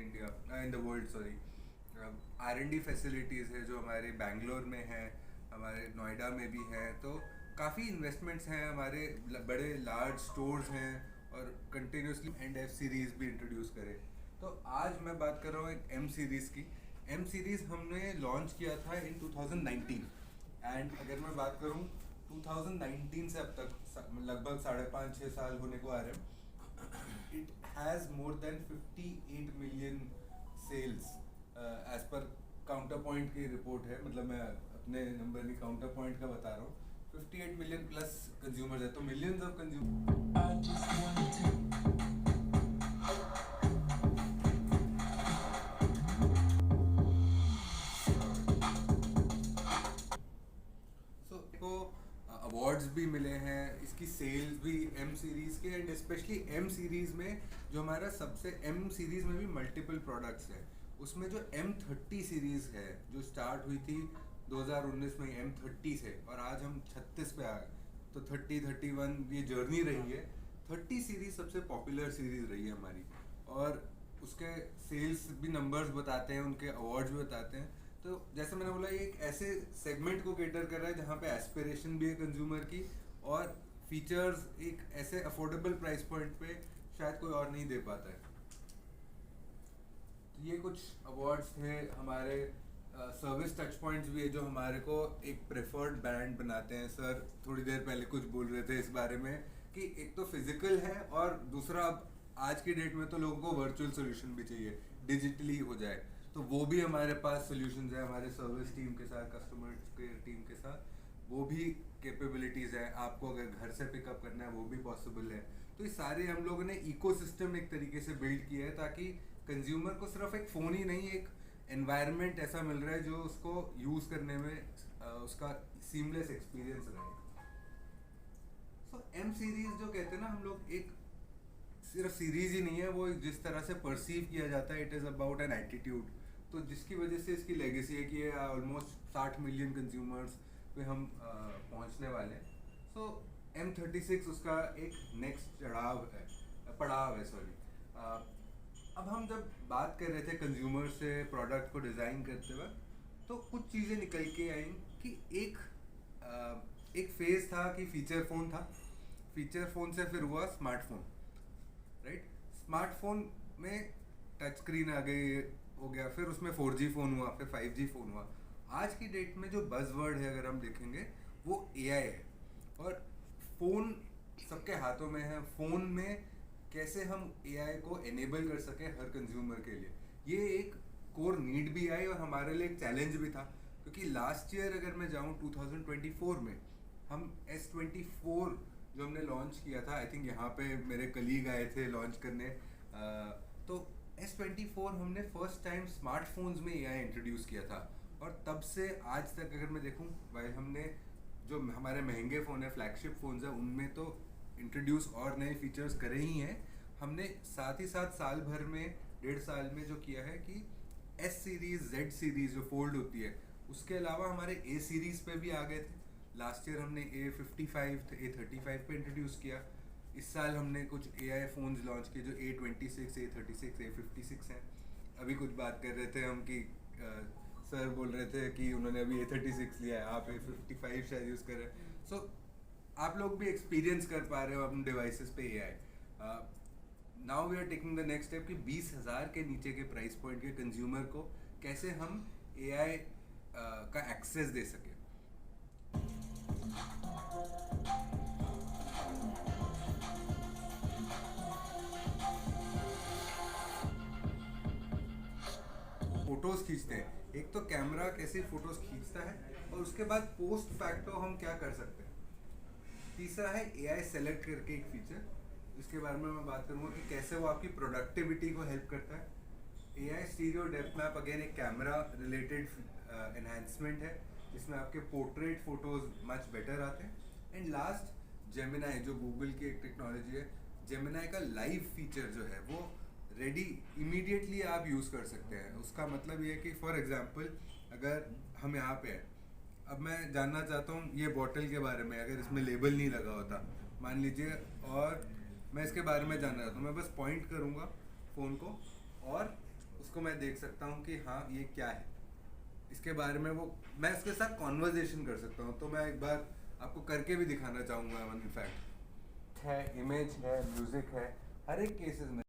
India, in the world, sorry. R&D facilities है जो हमारे बैंगलोर में है, हमारे नोएडा में भी है। तो काफ़ी इन्वेस्टमेंट्स हैं, हमारे बड़े लार्ज स्टोर्स हैं, और कंटिन्यूसली एंड एफ सीरीज़ भी इंट्रोड्यूस करें। तो आज मैं बात कर रहा हूँ एक एम सीरीज़ की। एम सीरीज़ हमने लॉन्च किया था इन 2019, एंड अगर मैं बात करूँ 2019 से अब तक लगभग 5.5-6 साल होने को आ रहे हैं। It has more than 58 million sales as per Counterpoint की रिपोर्ट है। मतलब मैं अपने नंबर नहीं, काउंटर पॉइंट का बता रहा हूँ। 58 मिलियन प्लस कंज्यूमर्स है, तो मिलियंस ऑफ कंज्यूमर। सो को अवार्ड्स भी मिले हैं, इसकी सेल्स भी एम सीरीज़ के, एंड स्पेशली एम सीरीज़ में जो हमारा सबसे, एम सीरीज़ में भी मल्टीपल प्रोडक्ट्स हैं। उसमें जो M30 सीरीज़ है जो स्टार्ट हुई थी 2019 में M30 से, और आज हम 36 पे आ गए, तो 30, 31 ये जर्नी रही है। 30 सीरीज़ सबसे पॉपुलर सीरीज़ रही है हमारी, और उसके सेल्स भी नंबर्स बताते हैं, उनके अवार्ड्स भी बताते हैं। तो जैसे मैंने बोला, ये एक ऐसे सेगमेंट को केटर कर रहा है जहाँ पे एस्पिरेशन भी है कंज्यूमर की, और फीचर्स एक ऐसे अफोर्डेबल प्राइस पॉइंट पे शायद कोई और नहीं दे पाता है। तो ये कुछ अवार्ड्स थे हमारे। सर्विस टच पॉइंट्स भी है जो हमारे को एक प्रेफर्ड ब्रांड बनाते हैं। सर थोड़ी देर पहले कुछ बोल रहे थे इस बारे में कि एक तो फिजिकल है, और दूसरा अब आज की डेट में तो लोगों को वर्चुअल सोल्यूशन भी चाहिए, डिजिटली हो जाए। तो वो भी हमारे पास सोल्यूशंस है हमारे सर्विस टीम के साथ, कस्टमर केयर टीम के साथ। वो भी कैपेबिलिटीज़ है, आपको अगर घर से पिकअप करना है वो भी पॉसिबल है। तो ये सारे हम लोगों ने इकोसिस्टम एक तरीके से बिल्ड किया है, ताकि कंज्यूमर को सिर्फ एक फ़ोन ही नहीं, एक एनवायरनमेंट ऐसा मिल रहा है जो उसको यूज़ करने में उसका सीमलेस एक्सपीरियंस रहे। सो एम सीरीज़ जो कहते हैं ना हम लोग, एक सिर्फ सीरीज ही नहीं है वो, जिस तरह से परसीव किया जाता है, it is about an attitude. तो जिसकी वजह से इसकी लेगेसी है कि ये ऑलमोस्ट 60 मिलियन कंज्यूमर्स पे हम पहुंचने वाले हैं। सो M36 उसका एक नेक्स्ट पड़ाव है, सॉरी। अब हम जब बात कर रहे थे कंज्यूमर से प्रोडक्ट को डिज़ाइन करते वक्त, तो कुछ चीज़ें निकल के आई कि एक फेज़ था कि फीचर फ़ोन था, फीचर फ़ोन से फिर हुआ स्मार्टफोन, राइट। स्मार्टफोन में टच स्क्रीन आ गई, हो गया, फिर उसमें 4G फ़ोन हुआ, फिर 5G फ़ोन हुआ। आज की डेट में जो बज़वर्ड है अगर हम देखेंगे वो AI है, और फ़ोन सबके हाथों में है। फ़ोन में कैसे हम AI को एनेबल कर सके हर कंज्यूमर के लिए, ये एक कोर नीड भी आई और हमारे लिए एक चैलेंज भी था। क्योंकि लास्ट ईयर अगर मैं जाऊँ 2024 में, हम S24 जो हमने लॉन्च किया था, आई थिंक यहाँ पे मेरे कलीग आए थे लॉन्च करने। तो S24 हमने फर्स्ट टाइम स्मार्टफोन्स में AI इंट्रोड्यूस किया था, और तब से आज तक अगर मैं देखूँ, भाई हमने जो हमारे महंगे फ़ोन है, फ्लैगशिप फ़ोन्स है, उनमें तो इंट्रोड्यूस और नए फीचर्स करे ही हैं। हमने साथ ही साथ साल भर में, 1.5 साल में जो किया है कि S सीरीज़, Z सीरीज़ जो फोल्ड होती है, उसके अलावा हमारे A सीरीज़ पे भी आ गए थे। लास्ट ईयर हमने A55 A35 पे इंट्रोड्यूस किया। इस साल हमने कुछ AI फ़ोन्स लॉन्च किए जो A26, A36, A56 हैं। अभी कुछ बात कर रहे थे हम कि सर बोल रहे थे कि उन्होंने अभी A36 लिया है, आप A55 शायद यूज़ कर रहे हैं। सो आप लोग भी एक्सपीरियंस कर पा रहे हो अपने डिवाइसेस पे AI। Now we are taking the next step कि 20,000 के नीचे के प्राइस पॉइंट के कंज्यूमर को कैसे हम AI का एक्सेस दे सके। फोटोज़ खींचते हैं, एक तो कैमरा कैसे फ़ोटोज़ खींचता है, और उसके बाद पोस्ट फैक्टो हम क्या कर सकते हैं। तीसरा है AI सेलेक्ट करके एक फीचर, जिसके बारे में मैं बात करूँगा कि कैसे वो आपकी प्रोडक्टिविटी को हेल्प करता है। AI stereo depth map again एक कैमरा रिलेटेड एनहांसमेंट है, जिसमें आपके पोर्ट्रेट फोटोज़ मच बेटर आते हैं। एंड लास्ट, जेमिनाई जो गूगल की एक टेक्नोलॉजी है, जेमिनाई का लाइव फीचर जो है वो रेडी इमीडिएटली आप यूज़ कर सकते हैं। उसका मतलब ये है कि फॉर एग्जांपल अगर हम यहाँ पे हैं, अब मैं जानना चाहता हूँ ये बॉटल के बारे में, अगर इसमें लेबल नहीं लगा होता मान लीजिए, और मैं इसके बारे में जानना चाहता हूँ, मैं बस पॉइंट करूँगा फ़ोन को, और को मैं देख सकता हूँ कि हाँ ये क्या है, इसके बारे में वो मैं उसके साथ कॉन्वर्जेशन कर सकता हूँ। तो मैं एक बार आपको करके भी दिखाना चाहूँगा। इनफैक्ट है, इमेज है, म्यूजिक है, हर एक केसेस में